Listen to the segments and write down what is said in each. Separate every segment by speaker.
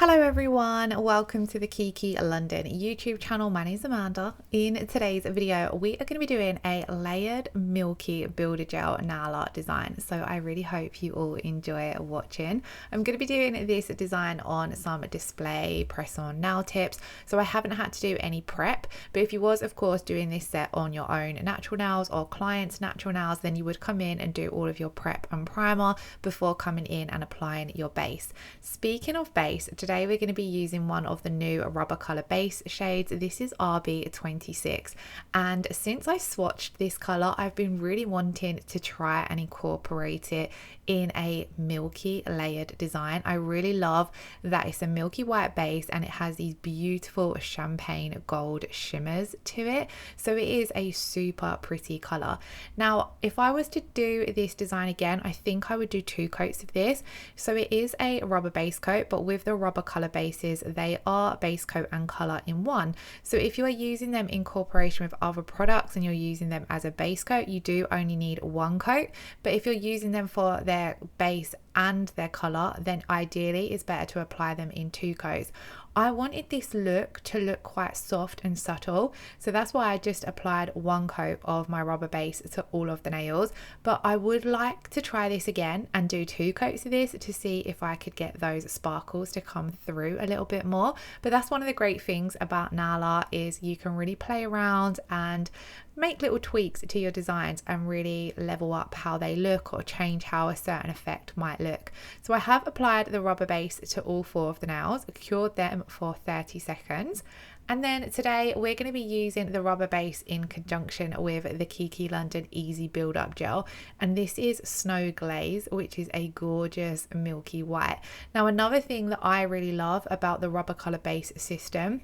Speaker 1: Hello everyone, welcome to the Kiki London YouTube channel. My name is Amanda. In today's video, we are going to be doing a layered milky builder gel nail art design. So I really hope you all enjoy watching. I'm going to be doing this design on some display press-on nail tips. So I haven't had to do any prep, but if you was of course doing this set on your own natural nails or clients' natural nails, then you would come in and do all of your prep and primer before coming in and applying your base. Speaking of base, today we're going to be using one of the new rubber color base shades. This is RB26, and since I swatched this color, I've been really wanting to try and incorporate it in a milky layered design. I really love that it's a milky white base and it has these beautiful champagne gold shimmers to it, so it is a super pretty color. Now if I was to do this design again, I think I would do 2 coats of this. So it is a rubber base coat, but with the rubber color bases, they are base coat and color in one. So if you are using them in cooperation with other products and you're using them as a base coat, you do only need 1 coat. But if you're using them for their base and their color, then ideally it's better to apply them in 2 coats. I wanted this look to look quite soft and subtle, so that's why I just applied 1 coat of my rubber base to all of the nails. But I would like to try this again and do 2 coats of this to see if I could get those sparkles to come through a little bit more. But that's one of the great things about nail art, is you can really play around and make little tweaks to your designs and really level up how they look or change how a certain effect might look. So I have applied the rubber base to all 4 of the nails, cured them for 30 seconds. And then today we're going to be using the rubber base in conjunction with the Kiki London Easy Build Up Gel. And this is Snow Glaze, which is a gorgeous milky white. Now another thing that I really love about the rubber color base system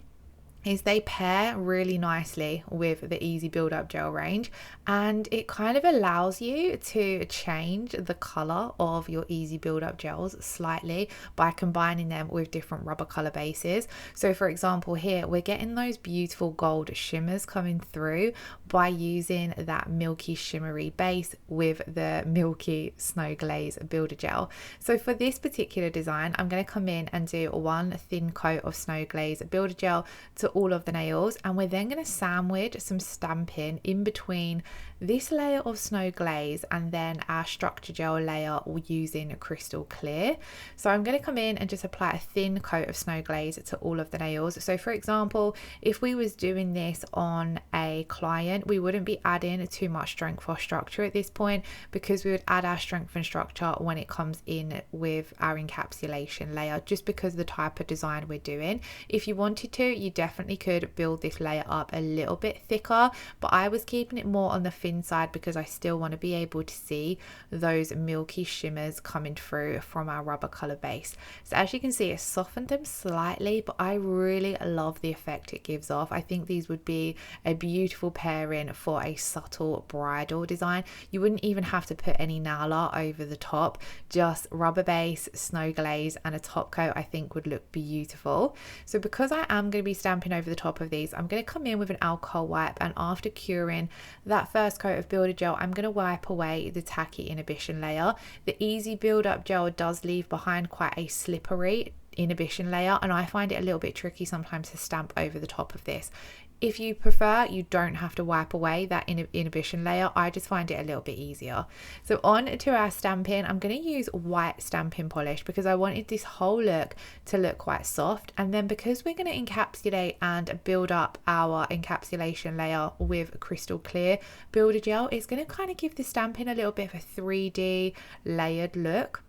Speaker 1: is they pair really nicely with the Easy Build Up Gel range, and it kind of allows you to change the color of your Easy Build Up Gels slightly by combining them with different rubber color bases. So for example, here we're getting those beautiful gold shimmers coming through by using that milky shimmery base with the milky Snow Glaze Builder Gel. So for this particular design, I'm going to come in and do 1 thin coat of Snow Glaze Builder Gel to all of the nails, and we're then going to sandwich some stamping in between this layer of Snow Glaze and then our structure gel layer using crystal clear. So I'm going to come in and just apply a thin coat of Snow Glaze to all of the nails. So for example, if we was doing this on a client, we wouldn't be adding too much strength or structure at this point, because we would add our strength and structure when it comes in with our encapsulation layer, just because of the type of design we're doing. If you wanted to, you definitely could build this layer up a little bit thicker, but I was keeping it more on the thin side because I still want to be able to see those milky shimmers coming through from our rubber color base. So as you can see, it softened them slightly, but I really love the effect it gives off. I think these would be a beautiful pairing for a subtle bridal design. You wouldn't even have to put any nail art over the top, just rubber base, Snow Glaze and a top coat I think would look beautiful. So because I am going to be stamping over the top of these, I'm going to come in with an alcohol wipe, and after curing that first coat of builder gel, I'm going to wipe away the tacky inhibition layer. The Easy Build Up Gel does leave behind quite a slippery inhibition layer, and I find it a little bit tricky sometimes to stamp over the top of this. If you prefer, you don't have to wipe away that inhibition layer. I just find it a little bit easier. So on to our stamping, I'm going to use white stamping polish because I wanted this whole look to look quite soft. And then because we're going to encapsulate and build up our encapsulation layer with crystal clear builder gel, it's going to kind of give the stamping a little bit of a 3D layered look.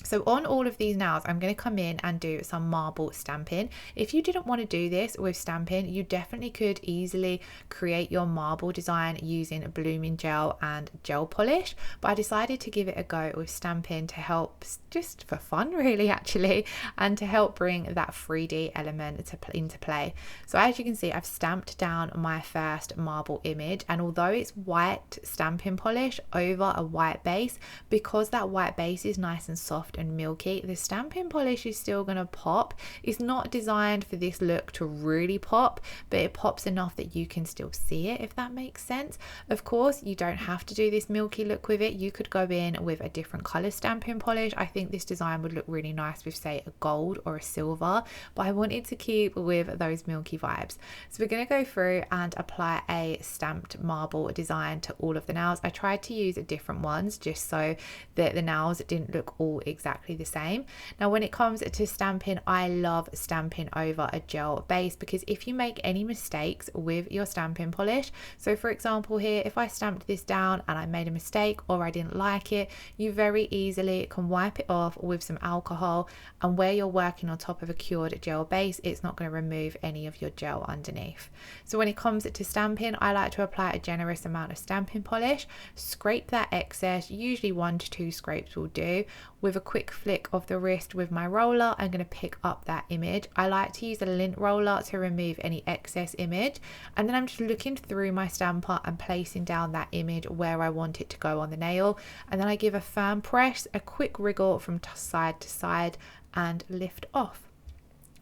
Speaker 1: So on all of these nails, I'm going to come in and do some marble stamping. If you didn't want to do this with stamping, you definitely could easily create your marble design using blooming gel and gel polish, but I decided to give it a go with stamping to help, just for fun really actually, and to help bring that 3D element into play. So as you can see, I've stamped down my first marble image, and although it's white stamping polish over a white base, because that white base is nice and soft soft and milky, the stamping polish is still going to pop. It's not designed for this look to really pop, but it pops enough that you can still see it, if that makes sense. Of course, you don't have to do this milky look with it. You could go in with a different color stamping polish. I think this design would look really nice with, say, a gold or a silver, but I wanted to keep with those milky vibes. So we're going to go through and apply a stamped marble design to all of the nails. I tried to use different ones just so that the nails didn't look all exactly the same. Now, when it comes to stamping, I love stamping over a gel base, because if you make any mistakes with your stamping polish, so for example here, if I stamped this down and I made a mistake or I didn't like it, you very easily can wipe it off with some alcohol, and where you're working on top of a cured gel base, it's not going to remove any of your gel underneath. So when it comes to stamping, I like to apply a generous amount of stamping polish, scrape that excess, usually 1 to 2 scrapes will do. With a quick flick of the wrist with my roller, I'm going to pick up that image. I like to use a lint roller to remove any excess image, and then I'm just looking through my stamper and placing down that image where I want it to go on the nail, and then I give a firm press, a quick wriggle from side to side, and lift off.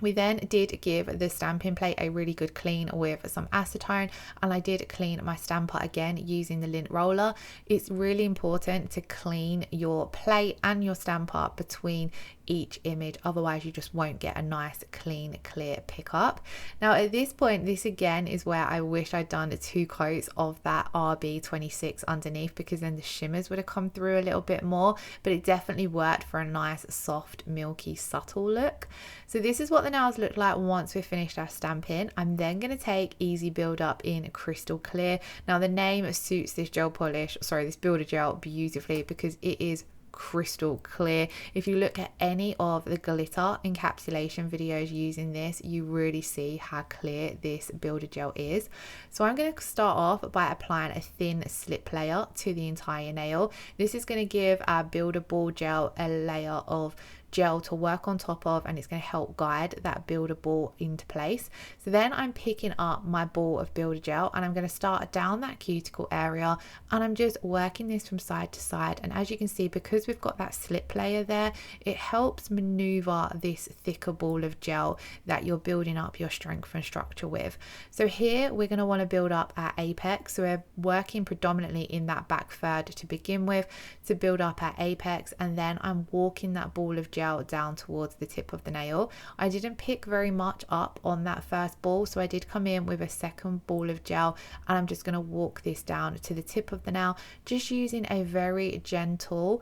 Speaker 1: We then did give the stamping plate a really good clean with some acetone, and I did clean my stamper again using the lint roller. It's really important to clean your plate and your stamper between each image, otherwise you just won't get a nice clean clear pickup. Now at this point, this again is where I wish I'd done 2 coats of that RB26 underneath, because then the shimmers would have come through a little bit more, but it definitely worked for a nice soft milky subtle look. So this is what the nails look like once we've finished our stamping. I'm then going to take Easy Build Up in Crystal Clear. Now the name suits this gel polish, sorry, this builder gel beautifully, because it is crystal clear. If you look at any of the glitter encapsulation videos using this, you really see how clear this builder gel is. So I'm going to start off by applying a thin slip layer to the entire nail. This is going to give our builder ball gel a layer of gel to work on top of, and it's going to help guide that builder ball into place. So then I'm picking up my ball of builder gel, and I'm going to start down that cuticle area, and I'm just working this from side to side. And as you can see, because we've got that slip layer there, it helps maneuver this thicker ball of gel that you're building up your strength and structure with. So here we're going to want to build up our apex, so we're working predominantly in that back third to begin with to build up our apex, and then I'm walking that ball of gel down towards the tip of the nail. I didn't pick very much up on that first ball, so I did come in with a second ball of gel, and I'm just going to walk this down to the tip of the nail, just using a very gentle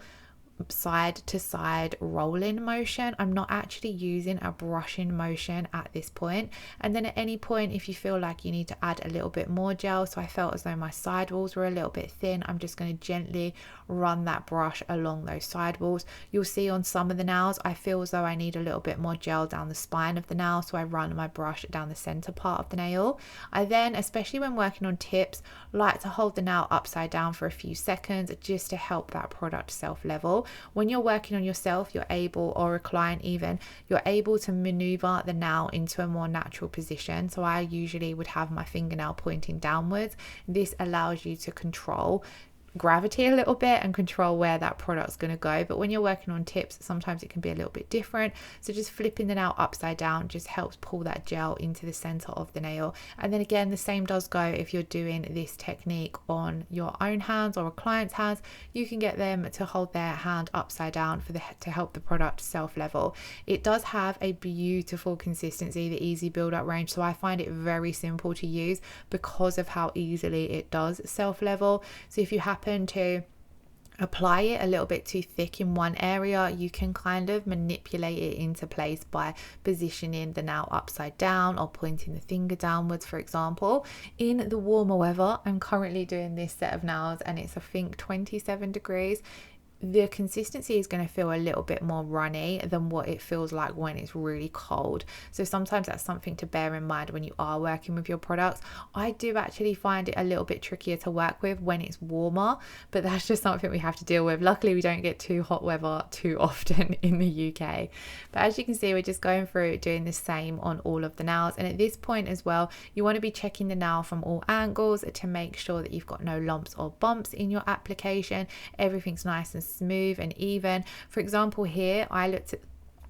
Speaker 1: side to side rolling motion. I'm not actually using a brushing motion at this point. And then at any point, if you feel like you need to add a little bit more gel, so I felt as though my side walls were a little bit thin, I'm just going to gently run that brush along those side walls. You'll see on some of the nails I feel as though I need a little bit more gel down the spine of the nail, so I run my brush down the center part of the nail. I then, especially when working on tips, like to hold the nail upside down for a few seconds just to help that product self level. When you're working on yourself, you're able, or a client even, you're able to maneuver the nail into a more natural position. So I usually would have my fingernail pointing downwards. This allows you to control gravity a little bit and control where that product's going to go. But when you're working on tips, sometimes it can be a little bit different, so just flipping the nail upside down just helps pull that gel into the center of the nail. And then again, the same does go if you're doing this technique on your own hands or a client's hands. You can get them to hold their hand upside down to help the product self level. It does have a beautiful consistency, the Easy Build Up range, so I find it very simple to use because of how easily it does self level. So if you happen to apply it a little bit too thick in one area, you can kind of manipulate it into place by positioning the nail upside down or pointing the finger downwards, for example. In the warmer weather, I'm currently doing this set of nails and it's I think 27 degrees. The consistency is going to feel a little bit more runny than what it feels like when it's really cold. So sometimes that's something to bear in mind when you are working with your products. I do actually find it a little bit trickier to work with when it's warmer, but that's just something we have to deal with. Luckily, we don't get too hot weather too often in the UK. But as you can see, we're just going through doing the same on all of the nails. And at this point as well, you want to be checking the nail from all angles to make sure that you've got no lumps or bumps in your application. Everything's nice and smooth and even. For example, here I looked at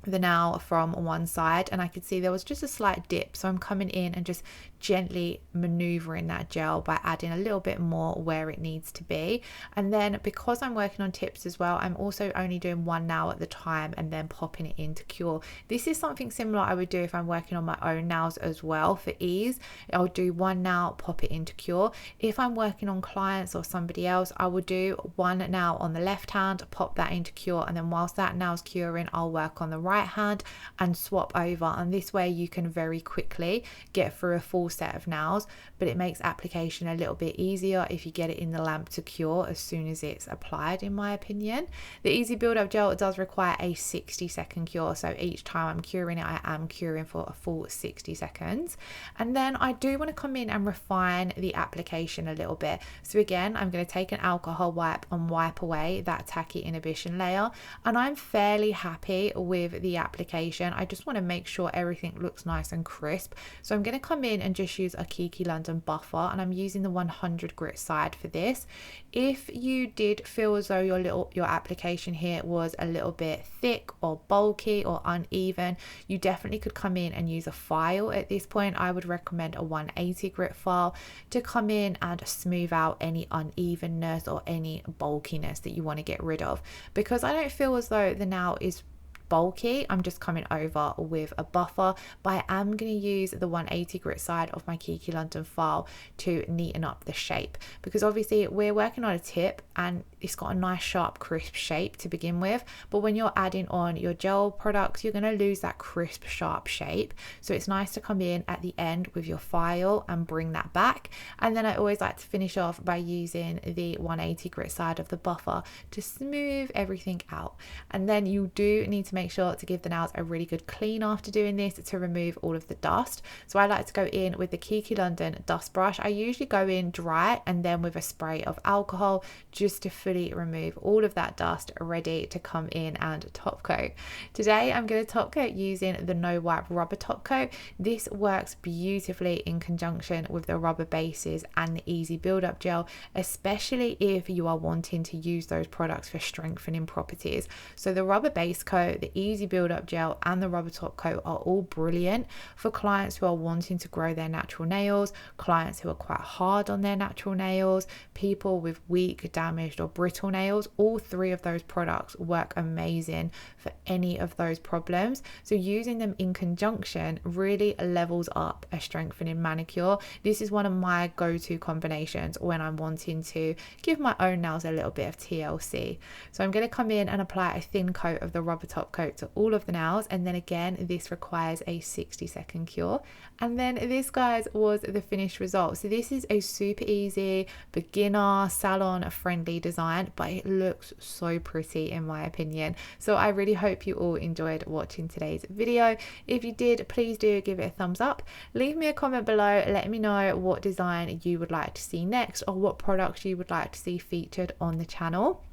Speaker 1: the nail from one side and I could see there was just a slight dip, so I'm coming in and just gently maneuvering that gel by adding a little bit more where it needs to be. And then because I'm working on tips as well, I'm also only doing one nail at the time and then popping it into cure. This is something similar I would do if I'm working on my own nails as well. For ease, I'll do one nail, pop it into cure. If I'm working on clients or somebody else, I will do one nail on the left hand, pop that into cure, and then whilst that nail's curing, I'll work on the right hand and swap over. And this way you can very quickly get through a full set of nails, but it makes application a little bit easier if you get it in the lamp to cure as soon as it's applied, in my opinion. The easy build up gel does require a 60-second cure, so each time I'm curing it, I am curing for a full 60 seconds. And then I do want to come in and refine the application a little bit. So again, I'm going to take an alcohol wipe and wipe away that tacky inhibition layer, and I'm fairly happy with the application. I just want to make sure everything looks nice and crisp, so I'm going to come in and just use a Kiki London buffer, and I'm using the 100 grit side for this. If you did feel as though your application here was a little bit thick or bulky or uneven, you definitely could come in and use a file. At this point, I would recommend a 180 grit file to come in and smooth out any unevenness or any bulkiness that you want to get rid of. Because I don't feel as though the nail is bulky, I'm just coming over with a buffer, but I am going to use the 180 grit side of my Kiki London file to neaten up the shape, because obviously we're working on a tip and it's got a nice sharp crisp shape to begin with, but when you're adding on your gel products, you're going to lose that crisp sharp shape. So it's nice to come in at the end with your file and bring that back. And then I always like to finish off by using the 180 grit side of the buffer to smooth everything out. And then you do need to make sure to give the nails a really good clean after doing this to remove all of the dust. So I like to go in with the Kiki London dust brush. I usually go in dry and then with a spray of alcohol just to fully remove all of that dust, ready to come in and top coat. Today I'm going to top coat using the no wipe rubber top coat. This works beautifully in conjunction with the rubber bases and the easy build up gel, especially if you are wanting to use those products for strengthening properties. So the rubber base coat, the easy build up gel and the rubber top coat are all brilliant for clients who are wanting to grow their natural nails, clients who are quite hard on their natural nails, people with weak, damaged or brittle nails. All three of those products work amazing for any of those problems. So using them in conjunction really levels up a strengthening manicure. This is one of my go-to combinations when I'm wanting to give my own nails a little bit of TLC. So I'm going to come in and apply a thin coat of the rubber top coat to all of the nails, and then again this requires a 60-second cure. And then this, guys, was the finished result. So this is a super easy beginner salon friendly design, but it looks so pretty in my opinion. So I really hope you all enjoyed watching today's video. If you did, please do give it a thumbs up, leave me a comment below, let me know what design you would like to see next or what products you would like to see featured on the channel.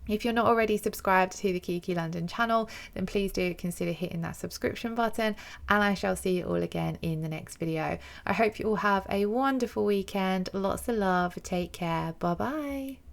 Speaker 1: If you're not already subscribed to the Kiki London channel, then please do consider hitting that subscription button, and I shall see you all again in the next video. I hope you all have a wonderful weekend. Lots of love. Take care. Bye bye.